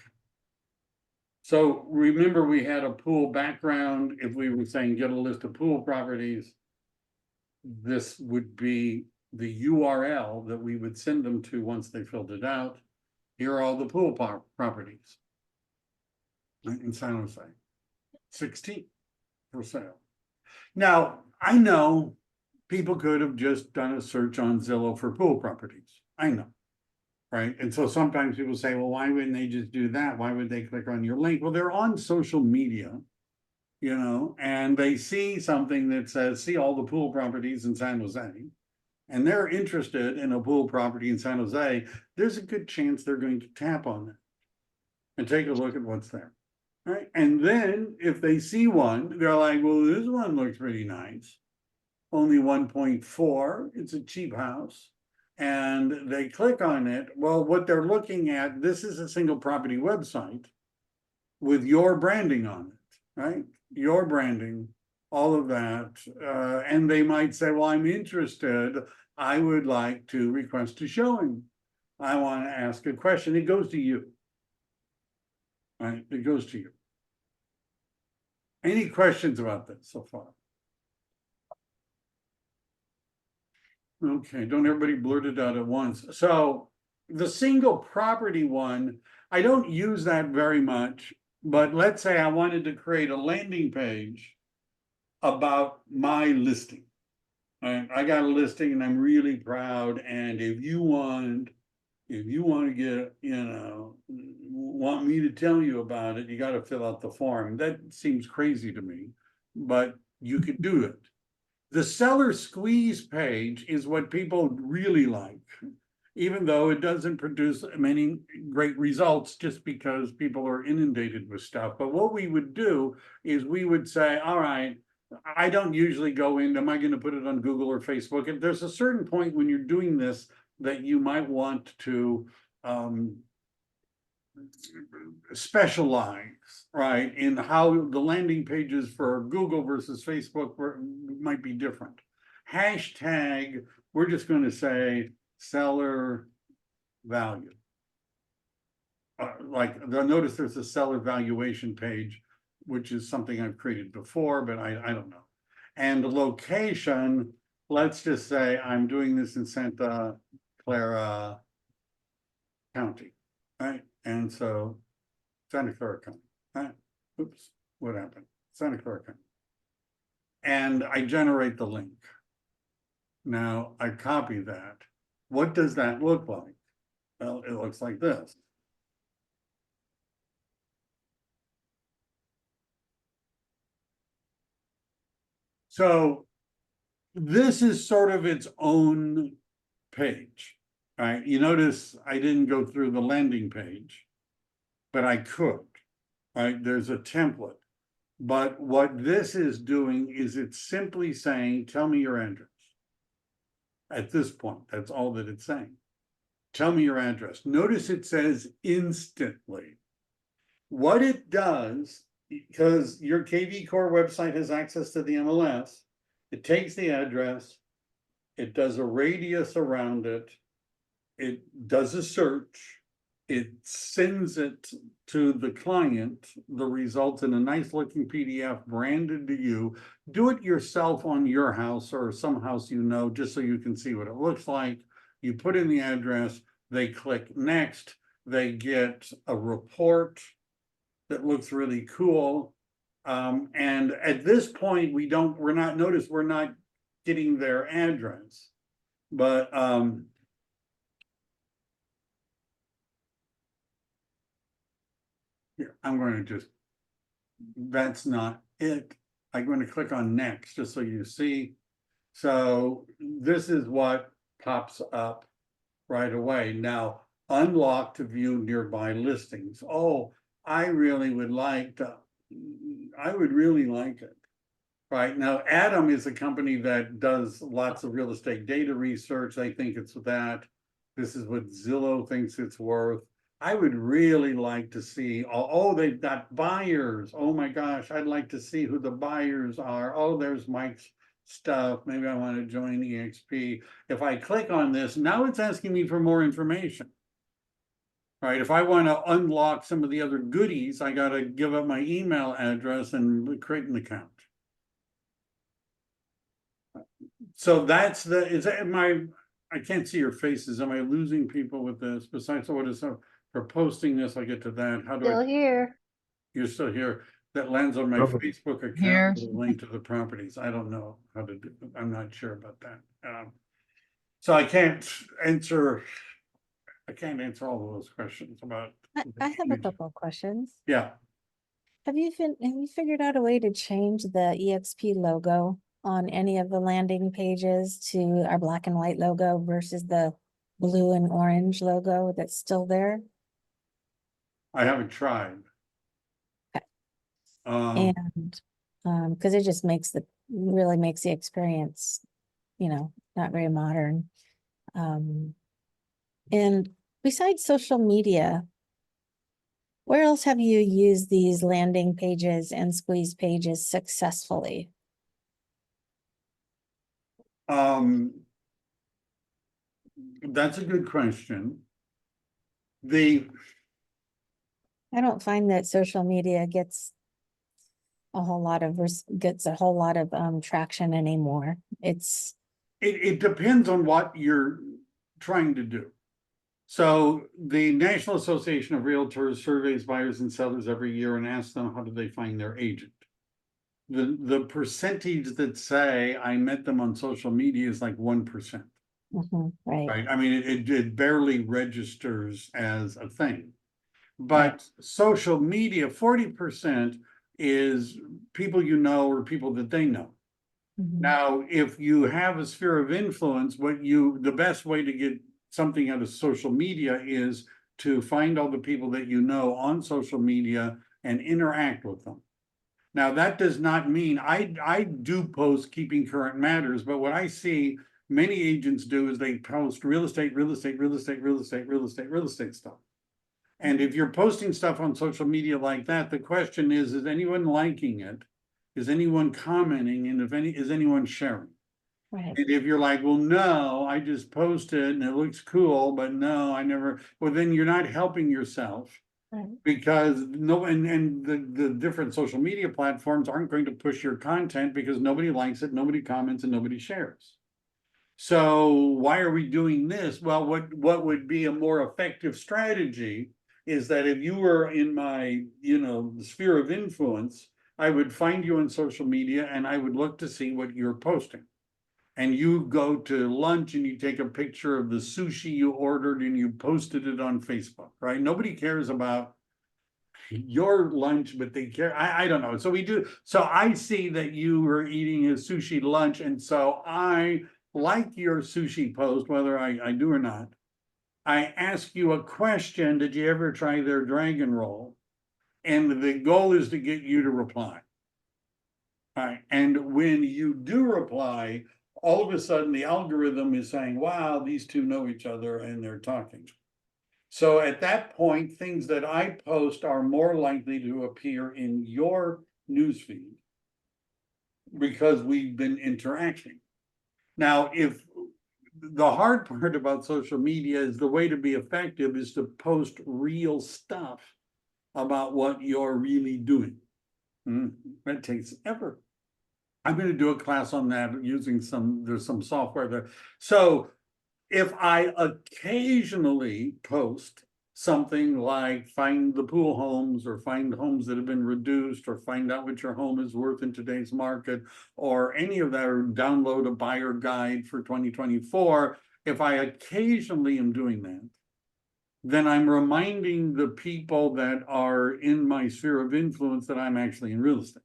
So remember we had a pool background. If we were saying get a list of pool properties, this would be the URL that we would send them to once they filled it out. Here are all the pool properties in San Jose. 16 for sale. Now, I know people could have just done a search on Zillow for pool properties. I know, right? And so sometimes people say, well, why wouldn't they just do that? Why would they click on your link? Well, they're on social media, and they see something that says, see all the pool properties in San Jose, and they're interested in a pool property in San Jose. There's a good chance they're going to tap on it and take a look at what's there. Right. And then if they see one, they're like, well, this one looks pretty nice. Only 1.4. It's a cheap house. and they click on it, well, what they're looking at, this is a single property website with your branding on it, right? Your branding, all of that, and they might say, well, I'm interested, I would like to request a showing. I want to ask a question, it goes to you. Right, it goes to you. Any questions about this so far? Okay, don't everybody blurt it out at once. So the single property one, I don't use that very much, but let's say I wanted to create a landing page about my listing. Right, I got a listing and I'm really proud, and if you want to get, want me to tell you about it, you got to fill out the form. That seems crazy to me, but you could do it. The seller squeeze page is what people really like, even though it doesn't produce many great results just because people are inundated with stuff. But what we would do is we would say, all right, I don't usually go in, am I going to put it on Google or Facebook? And there's a certain point when you're doing this that you might want to specialize, right, in how the landing pages for Google versus Facebook might be different. Hashtag, we're just going to say seller value. Like, notice there's a seller valuation page, which is something I've created before, but I don't know. And the location, let's just say I'm doing this in Santa Clara County, right? And so Santa Clara County, right? Oops, what happened? Santa Clara County. And I generate the link. Now I copy that. What does that look like? Well, it looks like this. So this is sort of its own page, right? You notice I didn't go through the landing page, but I could, right? There's a template. But what this is doing is it's simply saying, tell me your address. At this point, that's all that it's saying. Tell me your address. Notice it says instantly. What it does, because your kvCORE website has access to the MLS, it takes the address, it does a radius around it, it does a search, it sends it to the client, the results in a nice looking PDF branded to you. Do it yourself on your house or some house you know, just so you can see what it looks like. You put in the address, they click next, they get a report that looks really cool. And at this point, we're not getting their address, but here, I'm going to that's not it. I'm going to click on next just so you see. So this is what pops up right away. Now, unlock to view nearby listings. Oh, I really would like it. Right now, Adam is a company that does lots of real estate data research. They think it's that. This is what Zillow thinks it's worth. I would really like to see, oh, they've got buyers. Oh my gosh, I'd like to see who the buyers are. Oh, there's Mike's stuff. Maybe I want to join EXP. If I click on this, now it's asking me for more information. Right, if I want to unlock some of the other goodies, I got to give up my email address and create an account. So that's I can't see your faces. Am I losing people with this? Besides, what is for posting this? I get to that. How do Still here. You're still here. That lands on my Probably. Facebook account Here. with a link to the properties. I don't know how to do it. I'm not sure about that. So I can't answer all of those questions about. I have a couple of questions. Yeah, Have you figured out a way to change the EXP logo on any of the landing pages to our black and white logo versus the blue and orange logo that's still there? I haven't tried. Okay. Um, And because it just really makes the experience, not very modern. And besides social media, where else have you used these landing pages and squeeze pages successfully? That's a good question. I don't find that social media gets a whole lot of traction anymore. It depends on what you're trying to do. So the National Association of Realtors surveys buyers and sellers every year and asks them, how do they find their agent? The percentage that say I met them on social media is like 1%, right. right? I mean, it barely registers as a thing. But social media, 40% is people you know or people that they know. Now, if you have a sphere of influence, the best way to get something out of social media is to find all the people that you know on social media and interact with them. Now, that does not mean I do post keeping current matters, but what I see many agents do is they post real estate stuff. And if you're posting stuff on social media like that, the question is anyone liking it? Is anyone commenting? And is anyone sharing? Right. And if you're like, well, no, I just posted and it looks cool, but no, I never, well, then you're not helping yourself. Right. Because the different social media platforms aren't going to push your content because nobody likes it, nobody comments, and nobody shares. So why are we doing this? Well, what would be a more effective strategy is that if you were in my, sphere of influence, I would find you on social media and I would look to see what you're posting. And you go to lunch and you take a picture of the sushi you ordered and you posted it on Facebook, right? Nobody cares about your lunch, but they care. I don't know. So I see that you were eating a sushi lunch. And so I like your sushi post, whether I do or not. I ask you a question, did you ever try their dragon roll? And the goal is to get you to reply. All right. And when you do reply, all of a sudden the algorithm is saying, wow, these two know each other and they're talking. So at that point, things that I post are more likely to appear in your newsfeed because we've been interacting. Now, if the hard part about social media is the way to be effective is to post real stuff about what you're really doing. That takes ever. I'm going to do a class on that using there's some software there. So if I occasionally post something like find the pool homes or find homes that have been reduced or find out what your home is worth in today's market or any of that, or download a buyer guide for 2024, if I occasionally am doing that, then I'm reminding the people that are in my sphere of influence that I'm actually in real estate.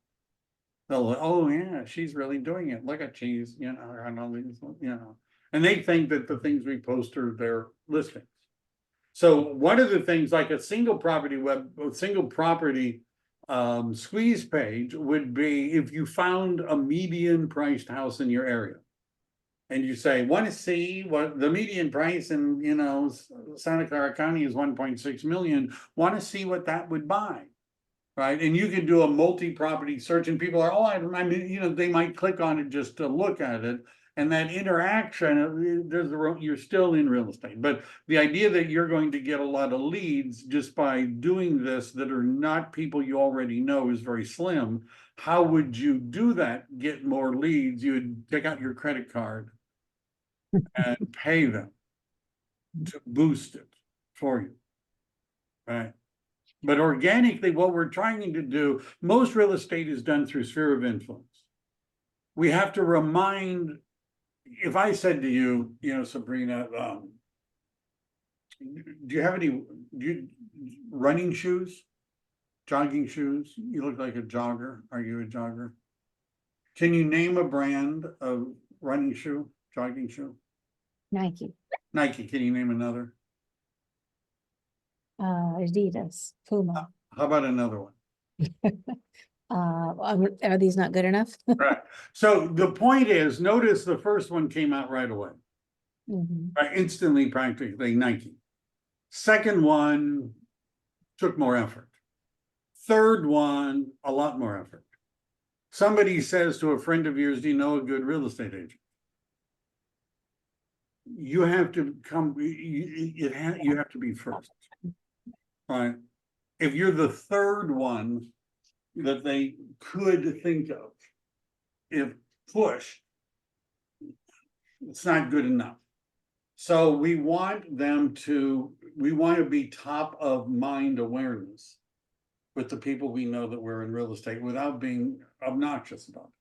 They'll, oh yeah, she's really doing it. Look at she's, and all these, and they think that the things we post are their listings. So one of the things, like a single property squeeze page would be if you found a median priced house in your area. And you say, want to see what the median price in, Santa Clara County is 1.6 million. Want to see what that would buy. Right. And you can do a multi-property search and people are, they might click on it just to look at it. And that interaction, you're still in real estate. But the idea that you're going to get a lot of leads just by doing this that are not people you already know is very slim. How would you do that? Get more leads? You would take out your credit card and pay them to boost it for you. Right. But organically, what we're trying to do, most real estate is done through sphere of influence. We have to remind, if I said to you, Sabrina, do you have any running shoes, jogging shoes? You look like a jogger. Are you a jogger? Can you name a brand of running shoe, jogging shoe? Nike. Nike. Can you name another? Adidas, Puma. How about another one? Are these not good enough? Right. So the point is, notice the first one came out right away. Mhm. Instantly, practically Nike. Second one took more effort. Third one, a lot more effort. Somebody says to a friend of yours, do you know a good real estate agent? You have to come, you have to be first. Right? If you're the third one that they could think of, if pushed, it's not good enough. So we want to be top of mind awareness with the people we know that we're in real estate without being obnoxious about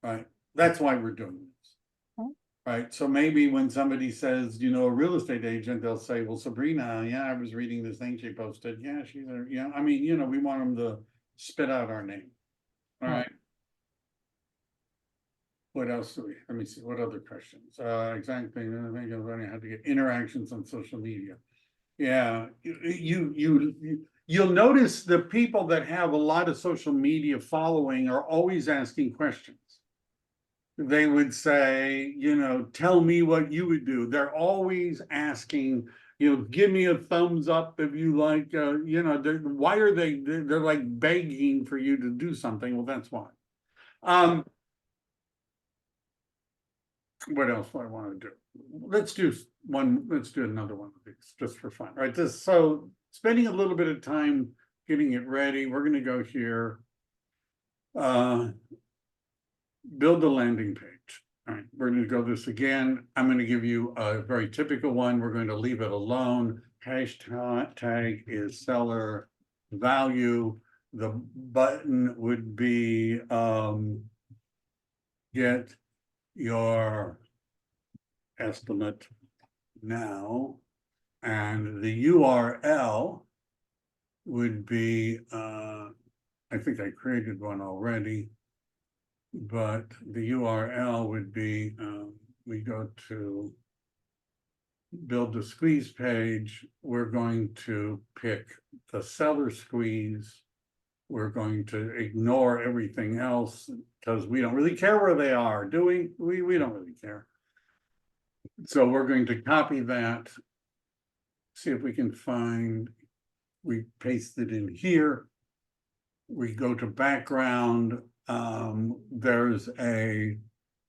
it. Right? That's why we're doing this. Okay. Right? So maybe when somebody says, you know, a real estate agent, they'll say, well, Sabrina, yeah, I was reading this thing she posted. Yeah, she's a, yeah. I mean, you know, we want them to spit out our name. All right. What else do we, let me see, what other questions? Exactly, I think I'm learning how to get interactions on social media. Yeah, you'll notice the people that have a lot of social media following are always asking questions. They would say, you know, tell me what you would do. They're always asking, you know, give me a thumbs up if you like, you know, why are they're like begging for you to do something? Well, that's why. What else do I want to do? Let's do another one of these just for fun, right? So spending a little bit of time getting it ready. We're going to go here. Build the landing page. All right, we're going to go this again. I'm going to give you a very typical one. We're going to leave it alone. Hashtag is seller value. The button would be get your estimate now, and the URL would be I think I created one already, but the URL would be we go to build the squeeze page. We're going to pick the seller squeeze. We're going to ignore everything else because we don't really care where they are, do we? We don't really care. So we're going to copy that, see if we can find, we paste it in here. We go to background. There's a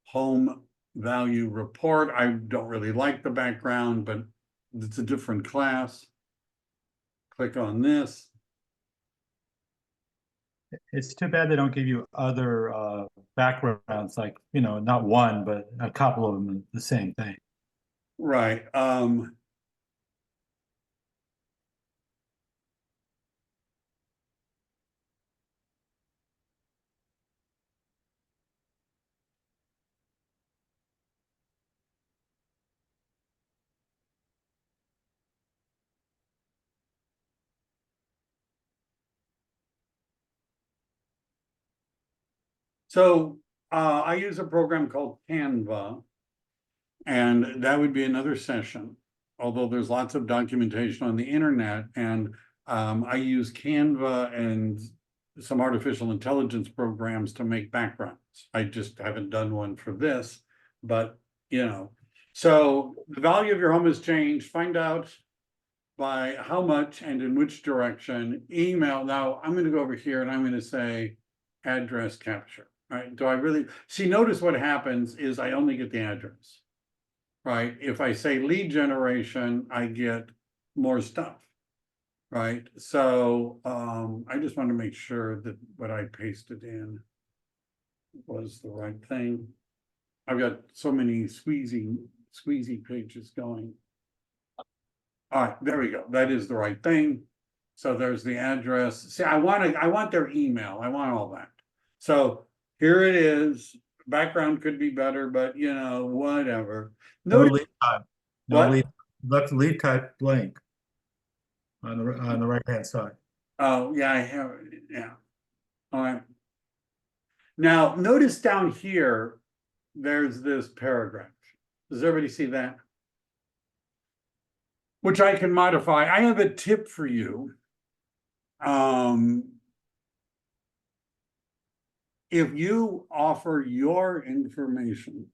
home value report. I don't really like the background, but it's a different class. Click on this. It's too bad they don't give you other backgrounds, like, you know, not one, but a couple of them, the same thing. Right. So I use a program called Canva, and that would be another session, although there's lots of documentation on the internet, and I use Canva and some artificial intelligence programs to make backgrounds. I just haven't done one for this, but you know. So the value of your home has changed. Find out by how much and in which direction. Email. Now I'm going to go over here and I'm going to say address capture. Right? Do I really see? Notice what happens is I only get the address. Right? If I say lead generation, I get more stuff. Right? So I just want to make sure that what I pasted in was the right thing. I've got so many squeezy pages going. All right, there we go. That is the right thing. So there's the address. See, I want their email. I want all that. So here it is. Background could be better, but you know, whatever. No Notice lead type. No what? lead. Left lead type blank on the right hand side. Oh, yeah, I have it. Yeah. All right. Now, notice down here, there's this paragraph. Does everybody see that? Which I can modify. I have a tip for you. If you offer your information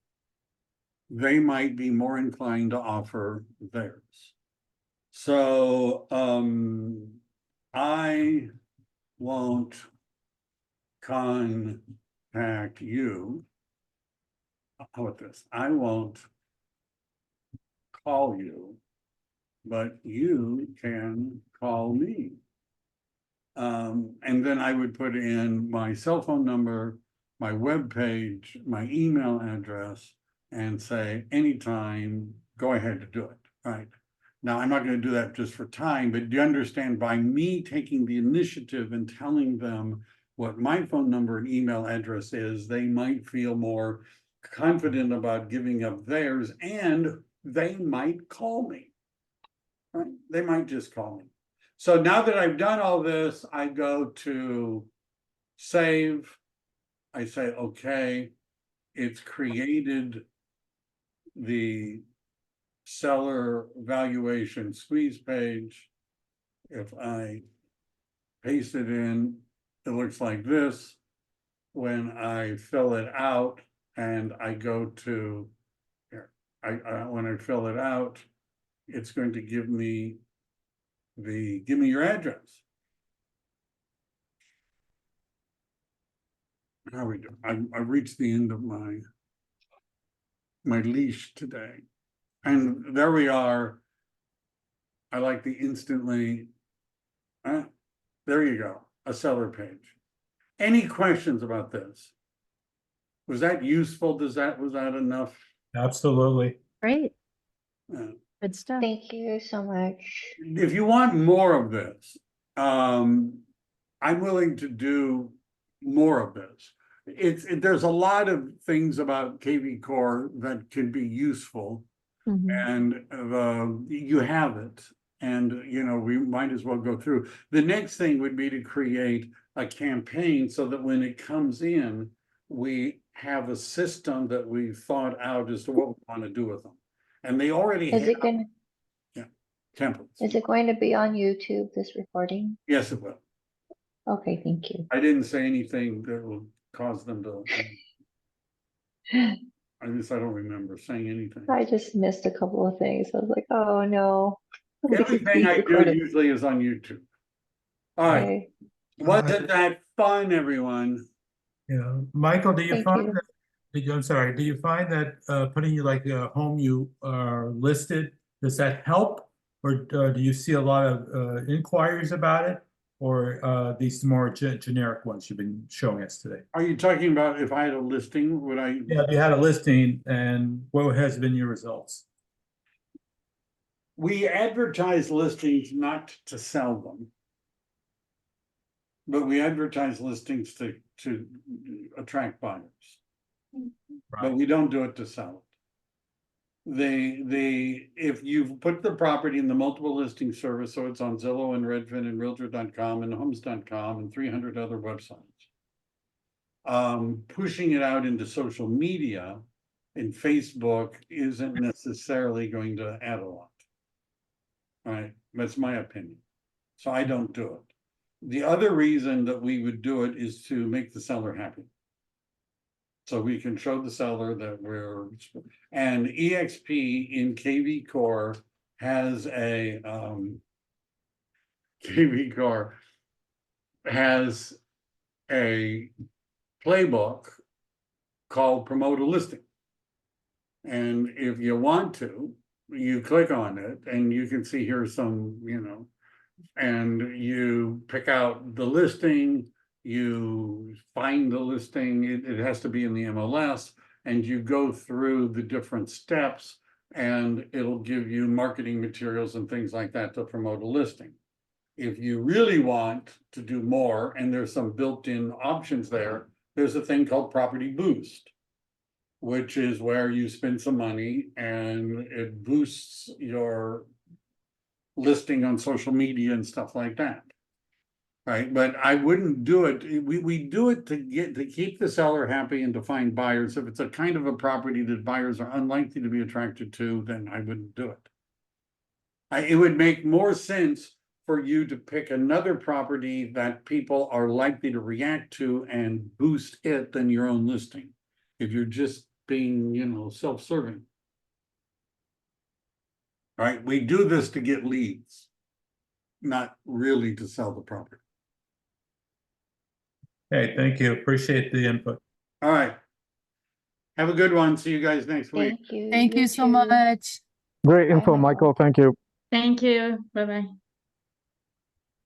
they might be more inclined to offer theirs. So, I won't contact you. How about this? I won't call you, but you can call me. And then I would put in my cell phone number, my webpage, my email address, and say, anytime, go ahead to do it, right? Now, I'm not gonna do that just for time, but do you understand, by me taking the initiative and telling them what my phone number and email address is, they might feel more confident about giving up theirs, and they might call me. Right? They might just call me. So now that I've done all this, I go to save. I say, okay, it's created the seller valuation squeeze page. If I paste it in, it looks like this. When I fill it out and I go to here, when I fill it out, it's going to give me give me your address. How we do? I've reached the end of my leash today. And there we are. I like the instantly, there you go, a seller page. Any questions about this? Was that useful? Was that enough? Absolutely. Great, Uh, good stuff. Thank you so much. If you want more of this, I'm willing to do more of this. There's a lot of things about kvCORE that can be useful, Mhm. and you have it. And, we might as well go through. The next thing would be to create a campaign so that when it comes in, we have a system that we've thought out as to what we want to do with them. And they already Is have it gonna, templates. is it going to be on YouTube, this recording? Yes, it will. Okay, thank you. I didn't say anything that will cause them to. I don't remember saying anything. I just missed a couple of things. I was like, oh no. Everything I do Recorded. usually is on YouTube. All right, Okay, wasn't that fun, everyone? Yeah, Michael, do you Thank find you. that, I'm sorry, do you find that putting you like a home you are listed, does that help? Or do you see a lot of inquiries about it? Or these more generic ones you've been showing us today? Are you talking about if I had a listing, would I? Yeah, if you had a listing and what has been your results? We advertise listings not to sell them. But we advertise listings to attract buyers. But Right. we don't do it to sell it. If you've put the property in the multiple listing service, so it's on Zillow and Redfin and Realtor.com and Homes.com and 300 other websites. Pushing it out into social media and Facebook isn't necessarily going to add a lot. All right, that's my opinion. So I don't do it. The other reason that we would do it is to make the seller happy. So we can show the seller that and EXP in kvCORE has kvCORE has a playbook called Promote a Listing. And if you want to, you click on it and you can see here some, and you pick out the listing, you find the listing, it has to be in the MLS, and you go through the different steps and it'll give you marketing materials and things like that to promote a listing. If you really want to do more, and there's some built-in options there, there's a thing called Property Boost, which is where you spend some money and it boosts your listing on social media and stuff like that. Right, but I wouldn't do it. We do it to keep the seller happy and to find buyers. If it's a kind of a property that buyers are unlikely to be attracted to, then I wouldn't do it. It would make more sense for you to pick another property that people are likely to react to and boost it than your own listing. If you're just being, self-serving. All right, we do this to get leads, not really to sell the property. Hey, thank you. Appreciate the input. All right. Have a good one. See you guys next week. Thank you. Thank you so too. much. Great Bye, info, Michael. Thank you. Thank you. Bye-bye.